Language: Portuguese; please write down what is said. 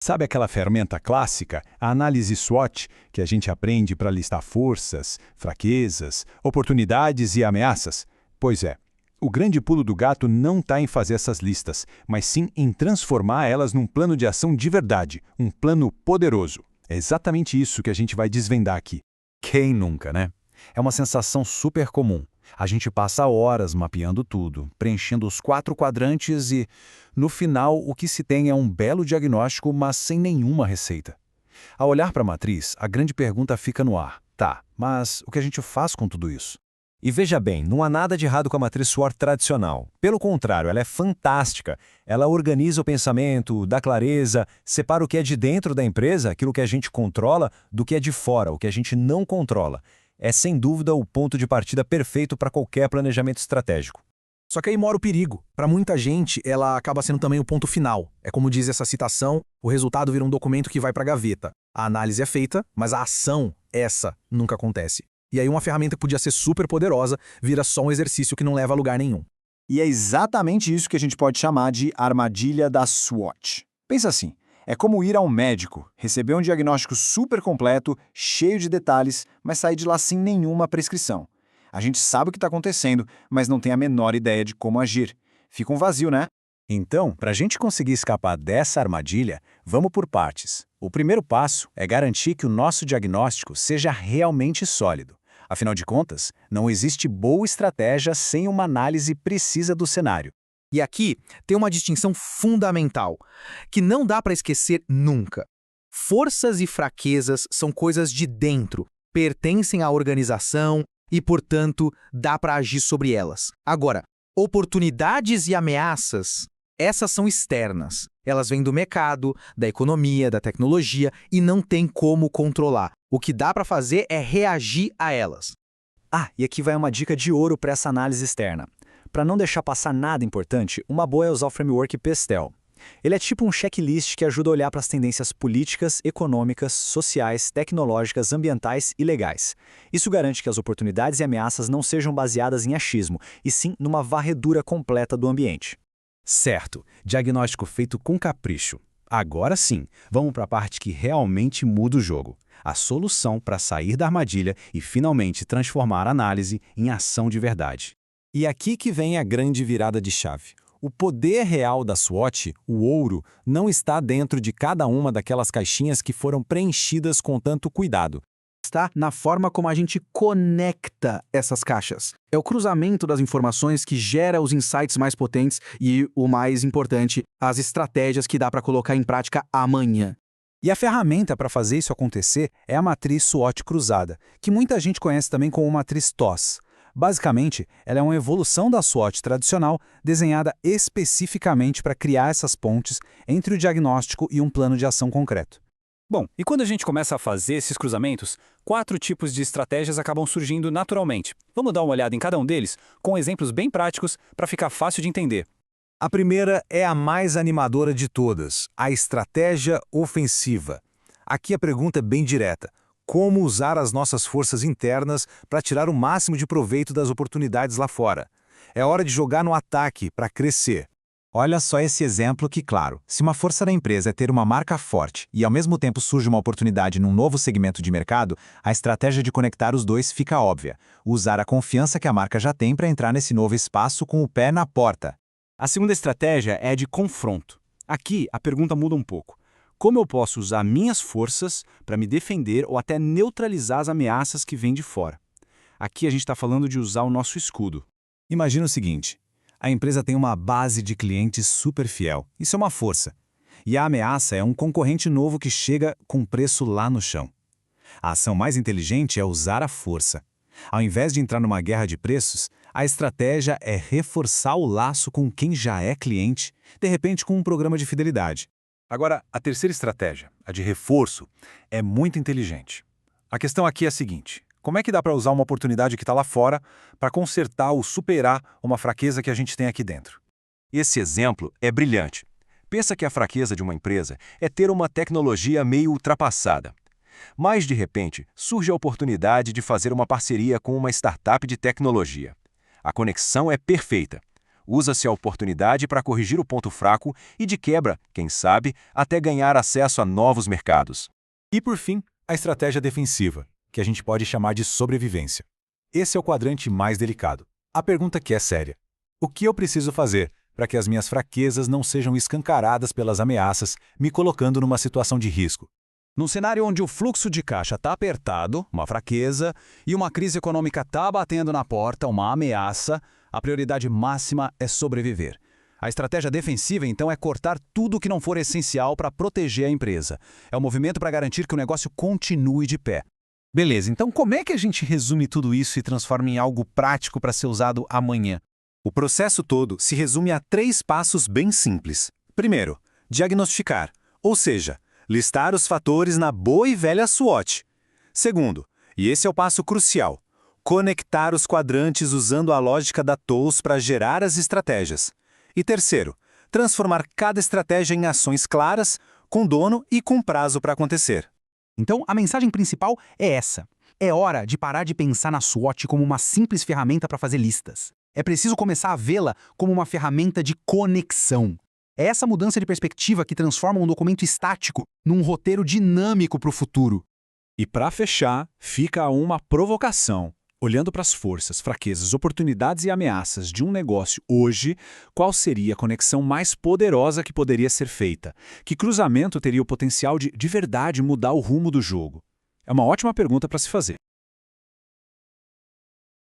Sabe aquela ferramenta clássica, a análise SWOT, que a gente aprende para listar forças, fraquezas, oportunidades e ameaças? Pois é, o grande pulo do gato não está em fazer essas listas, mas sim em transformar elas num plano de ação de verdade, um plano poderoso. É exatamente isso que a gente vai desvendar aqui. Quem nunca, né? É uma sensação super comum. A gente passa horas mapeando tudo, preenchendo os 4 quadrantes e, no final, o que se tem é um belo diagnóstico, mas sem nenhuma receita. Ao olhar para a matriz, a grande pergunta fica no ar. Tá, mas o que a gente faz com tudo isso? E veja bem, não há nada de errado com a matriz SWOT tradicional. Pelo contrário, ela é fantástica. Ela organiza o pensamento, dá clareza, separa o que é de dentro da empresa, aquilo que a gente controla, do que é de fora, o que a gente não controla. É sem dúvida o ponto de partida perfeito para qualquer planejamento estratégico. Só que aí mora o perigo. Para muita gente, ela acaba sendo também o ponto final. É como diz essa citação, o resultado vira um documento que vai para a gaveta. A análise é feita, mas a ação, essa, nunca acontece. E aí uma ferramenta que podia ser super poderosa vira só um exercício que não leva a lugar nenhum. E é exatamente isso que a gente pode chamar de armadilha da SWOT. Pensa assim, é como ir a um médico, receber um diagnóstico super completo, cheio de detalhes, mas sair de lá sem nenhuma prescrição. A gente sabe o que está acontecendo, mas não tem a menor ideia de como agir. Fica um vazio, né? Então, para a gente conseguir escapar dessa armadilha, vamos por partes. O primeiro passo é garantir que o nosso diagnóstico seja realmente sólido. Afinal de contas, não existe boa estratégia sem uma análise precisa do cenário. E aqui tem uma distinção fundamental, que não dá para esquecer nunca. Forças e fraquezas são coisas de dentro, pertencem à organização e, portanto, dá para agir sobre elas. Agora, oportunidades e ameaças, essas são externas. Elas vêm do mercado, da economia, da tecnologia e não tem como controlar. O que dá para fazer é reagir a elas. E aqui vai uma dica de ouro para essa análise externa. Para não deixar passar nada importante, uma boa é usar o framework PESTEL. Ele é tipo um checklist que ajuda a olhar para as tendências políticas, econômicas, sociais, tecnológicas, ambientais e legais. Isso garante que as oportunidades e ameaças não sejam baseadas em achismo, e sim numa varredura completa do ambiente. Certo, diagnóstico feito com capricho. Agora sim, vamos para a parte que realmente muda o jogo. A solução para sair da armadilha e finalmente transformar a análise em ação de verdade. E aqui que vem a grande virada de chave. O poder real da SWOT, o ouro, não está dentro de cada uma daquelas caixinhas que foram preenchidas com tanto cuidado. Está na forma como a gente conecta essas caixas. É o cruzamento das informações que gera os insights mais potentes e, o mais importante, as estratégias que dá para colocar em prática amanhã. E a ferramenta para fazer isso acontecer é a matriz SWOT cruzada, que muita gente conhece também como matriz TOS. Basicamente, ela é uma evolução da SWOT tradicional desenhada especificamente para criar essas pontes entre o diagnóstico e um plano de ação concreto. Bom, e quando a gente começa a fazer esses cruzamentos, 4 tipos de estratégias acabam surgindo naturalmente. Vamos dar uma olhada em cada um deles, com exemplos bem práticos para ficar fácil de entender. A primeira é a mais animadora de todas, a estratégia ofensiva. Aqui a pergunta é bem direta. Como usar as nossas forças internas para tirar o máximo de proveito das oportunidades lá fora? É hora de jogar no ataque para crescer. Olha só esse exemplo que, claro, se uma força da empresa é ter uma marca forte e ao mesmo tempo surge uma oportunidade num novo segmento de mercado, a estratégia de conectar os dois fica óbvia. Usar a confiança que a marca já tem para entrar nesse novo espaço com o pé na porta. A segunda estratégia é a de confronto. Aqui, a pergunta muda um pouco. Como eu posso usar minhas forças para me defender ou até neutralizar as ameaças que vêm de fora? Aqui a gente está falando de usar o nosso escudo. Imagina o seguinte, a empresa tem uma base de clientes super fiel, isso é uma força. E a ameaça é um concorrente novo que chega com preço lá no chão. A ação mais inteligente é usar a força. Ao invés de entrar numa guerra de preços, a estratégia é reforçar o laço com quem já é cliente, de repente com um programa de fidelidade. Agora, a terceira estratégia, a de reforço, é muito inteligente. A questão aqui é a seguinte: como é que dá para usar uma oportunidade que está lá fora para consertar ou superar uma fraqueza que a gente tem aqui dentro? Esse exemplo é brilhante. Pensa que a fraqueza de uma empresa é ter uma tecnologia meio ultrapassada. Mas, de repente, surge a oportunidade de fazer uma parceria com uma startup de tecnologia. A conexão é perfeita. Usa-se a oportunidade para corrigir o ponto fraco e, de quebra, quem sabe, até ganhar acesso a novos mercados. E, por fim, a estratégia defensiva, que a gente pode chamar de sobrevivência. Esse é o quadrante mais delicado. A pergunta que é séria: o que eu preciso fazer para que as minhas fraquezas não sejam escancaradas pelas ameaças, me colocando numa situação de risco? Num cenário onde o fluxo de caixa está apertado, uma fraqueza, e uma crise econômica está batendo na porta, uma ameaça, a prioridade máxima é sobreviver. A estratégia defensiva, então, é cortar tudo que não for essencial para proteger a empresa. É um movimento para garantir que o negócio continue de pé. Beleza, então como é que a gente resume tudo isso e transforma em algo prático para ser usado amanhã? O processo todo se resume a 3 passos bem simples. Primeiro, diagnosticar, ou seja, listar os fatores na boa e velha SWOT. Segundo, e esse é o passo crucial, conectar os quadrantes usando a lógica da TOWS para gerar as estratégias. E terceiro, transformar cada estratégia em ações claras, com dono e com prazo para acontecer. Então, a mensagem principal é essa. É hora de parar de pensar na SWOT como uma simples ferramenta para fazer listas. É preciso começar a vê-la como uma ferramenta de conexão. É essa mudança de perspectiva que transforma um documento estático num roteiro dinâmico para o futuro. E para fechar, fica uma provocação. Olhando para as forças, fraquezas, oportunidades e ameaças de um negócio hoje, qual seria a conexão mais poderosa que poderia ser feita? Que cruzamento teria o potencial de verdade, mudar o rumo do jogo? É uma ótima pergunta para se fazer.